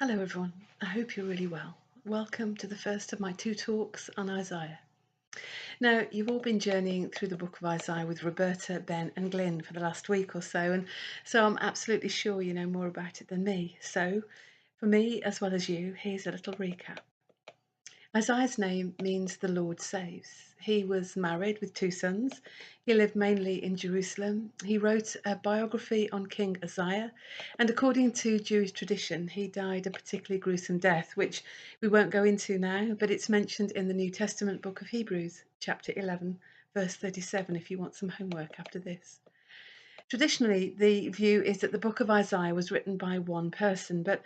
Hello everyone, I hope you're really well. Welcome to the first of my two talks on Isaiah. Now, you've all been journeying through the book of Isaiah with Roberta, Ben and Glyn for the last week or so, and so I'm absolutely sure you know more about it than me. So, for me as well as you, here's a little recap. Isaiah's name means the Lord saves. He was married with two sons. He lived mainly in Jerusalem. He wrote a biography on King Uzziah, and according to Jewish tradition, he died a particularly gruesome death, which we won't go into now, but it's mentioned in the New Testament book of Hebrews, chapter 11, verse 37, if you want some homework after this. Traditionally, the view is that the book of Isaiah was written by one person, but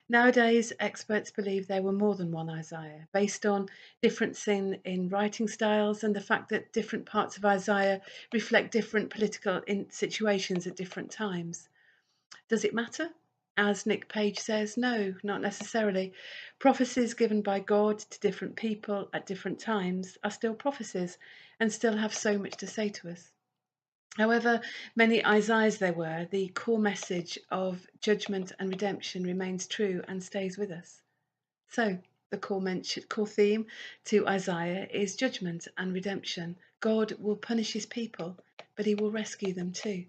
nowadays, experts believe there were more than one Isaiah, based on difference in writing styles and the fact that different parts of Isaiah reflect different political situations at different times. Does it matter? As Nick Page says, no, not necessarily. Prophecies given by God to different people at different times are still prophecies and still have so much to say to us. However many Isaiahs there were, the core message of judgment and redemption remains true and stays with us. So, the core theme to Isaiah is judgment and redemption. God will punish his people, but he will rescue them too.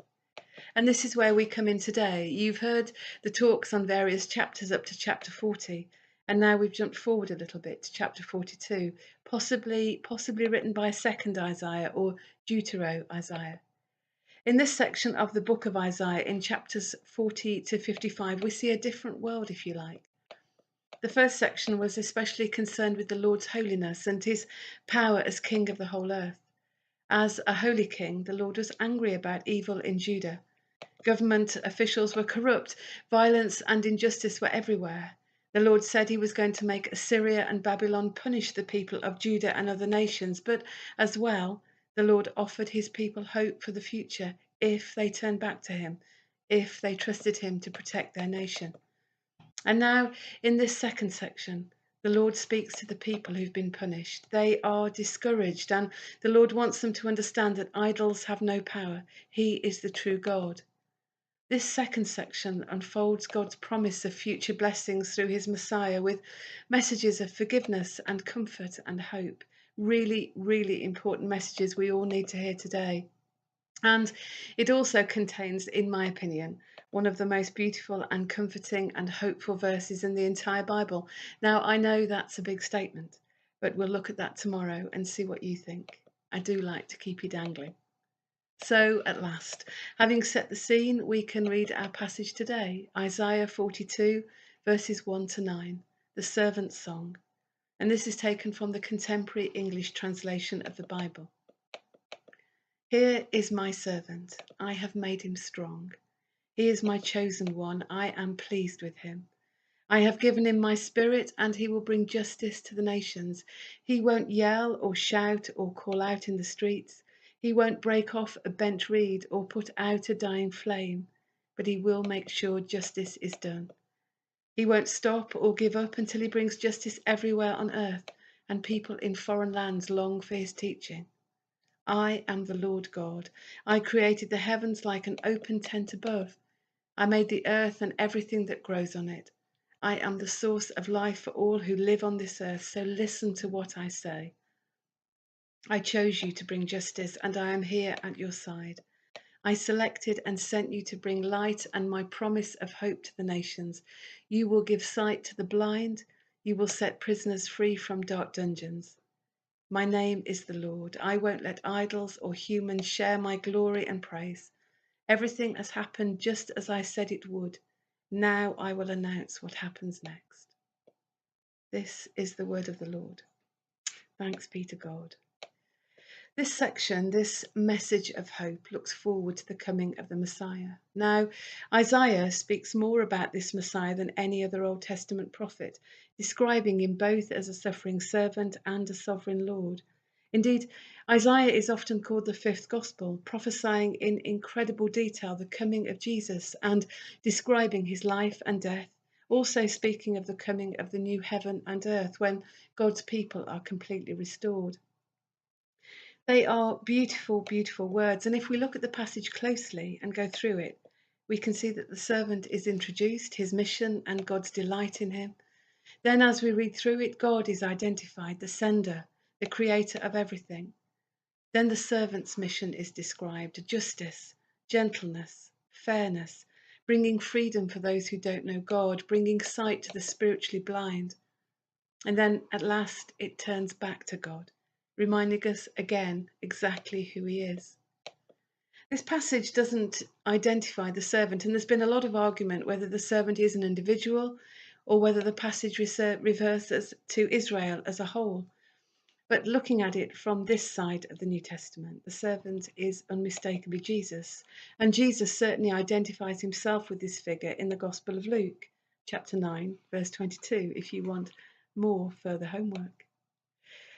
And this is where we come in today. You've heard the talks on various chapters up to chapter 40, and now we've jumped forward a little bit to chapter 42, possibly written by a second Isaiah or Deutero Isaiah. In this section of the book of Isaiah, in chapters 40 to 55, we see a different world, if you like. The first section was especially concerned with the Lord's holiness and his power as king of the whole earth. As a holy king, the Lord was angry about evil in Judah. Government officials were corrupt, violence and injustice were everywhere. The Lord said he was going to make Assyria and Babylon punish the people of Judah and other nations, but as well, the Lord offered his people hope for the future if they turned back to him, if they trusted him to protect their nation. And now, in this second section, the Lord speaks to the people who've been punished. They are discouraged, and the Lord wants them to understand that idols have no power. He is the true God. This second section unfolds God's promise of future blessings through his Messiah with messages of forgiveness and comfort and hope. Really, really important messages we all need to hear today. And it also contains, in my opinion, one of the most beautiful and comforting and hopeful verses in the entire Bible. Now, I know that's a big statement, but we'll look at that tomorrow and see what you think. I do like to keep you dangling. So, at last, having set the scene, we can read our passage today, Isaiah 42, verses 1 to 9, the Servant's Song. And this is taken from the contemporary English translation of the Bible. Here is my servant, I have made him strong. He is my chosen one, I am pleased with him. I have given him my spirit, and he will bring justice to the nations. He won't yell or shout or call out in the streets. He won't break off a bent reed or put out a dying flame, but he will make sure justice is done. He won't stop or give up until he brings justice everywhere on earth, and people in foreign lands long for his teaching. I am the Lord God. I created the heavens like an open tent above. I made the earth and everything that grows on it. I am the source of life for all who live on this earth, so listen to what I say. I chose you to bring justice, and I am here at your side. I selected and sent you to bring light and my promise of hope to the nations. You will give sight to the blind. You will set prisoners free from dark dungeons. My name is the Lord. I won't let idols or humans share my glory and praise. Everything has happened just as I said it would. Now I will announce what happens next. This is the word of the Lord. Thanks be to God. This section, this message of hope, looks forward to the coming of the Messiah. Now, Isaiah speaks more about this Messiah than any other Old Testament prophet, describing him both as a suffering servant and a sovereign Lord. Indeed, Isaiah is often called the fifth gospel, prophesying in incredible detail the coming of Jesus and describing his life and death, also speaking of the coming of the new heaven and earth when God's people are completely restored. They are beautiful, beautiful words, and if we look at the passage closely and go through it, We can see that the servant is introduced, his mission and God's delight in him. Then as we read through it, God is identified, the sender, the creator of everything. Then the servant's mission is described: justice, gentleness, fairness, bringing freedom for those who don't know God, bringing sight to the spiritually blind. And then at last it turns back to God, reminding us again exactly who he is. This passage doesn't identify the servant, and there's been a lot of argument whether the servant is an individual or whether the passage reverses to Israel as a whole. But looking at it from this side of the New Testament, the servant is unmistakably Jesus. And Jesus certainly identifies himself with this figure in the Gospel of Luke, chapter 9, verse 22, if you want more further homework.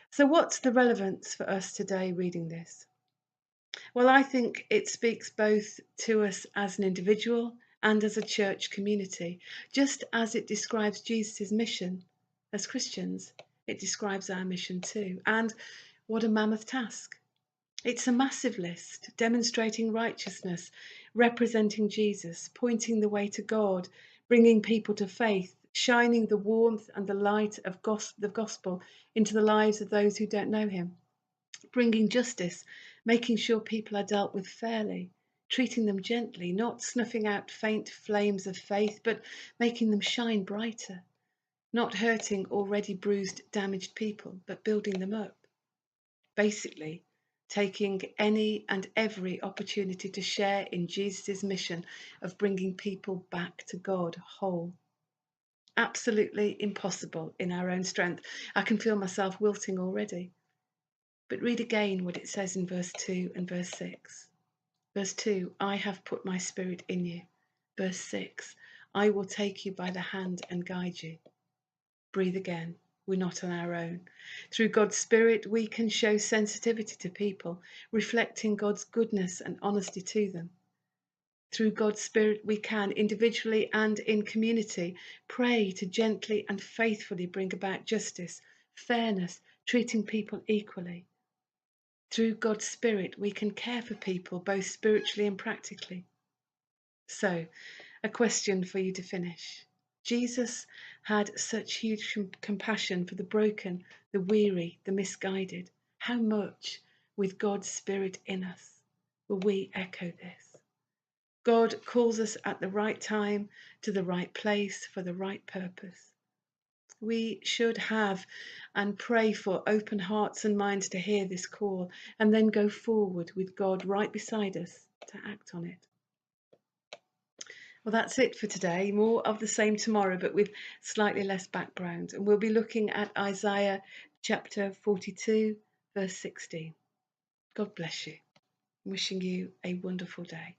So what's the relevance for us today reading this? Well, I think it speaks both to us as an individual and as a church community. Just as it describes Jesus' mission as Christians, it describes our mission too. And what a mammoth task. It's a massive list, demonstrating righteousness, representing Jesus, pointing the way to God, bringing people to faith, shining the warmth and the light of the gospel into the lives of those who don't know him, bringing justice, making sure people are dealt with fairly, treating them gently, not snuffing out faint flames of faith, but making them shine brighter, not hurting already bruised, damaged people, but building them up. Basically, taking any and every opportunity to share in Jesus' mission of bringing people back to God whole. Absolutely impossible in our own strength. I can feel myself wilting already. But read again what it says in verse 2 and verse 6. Verse 2, I have put my spirit in you. Verse 6, I will take you by the hand and guide you. Breathe again. We're not on our own. Through God's Spirit, we can show sensitivity to people, reflecting God's goodness and honesty to them. Through God's Spirit, we can, individually and in community, pray to gently and faithfully bring about justice, fairness, treating people equally. Through God's Spirit, we can care for people, both spiritually and practically. So, a question for you to finish. Jesus had such huge compassion for the broken, the weary, the misguided. How much, with God's Spirit in us, will we echo this? God calls us at the right time, to the right place, for the right purpose. We should have and pray for open hearts and minds to hear this call, and then go forward with God right beside us to act on it. Well, that's it for today. More of the same tomorrow, but with slightly less background. And we'll be looking at Isaiah chapter 42, verse 16. God bless you. Wishing you a wonderful day.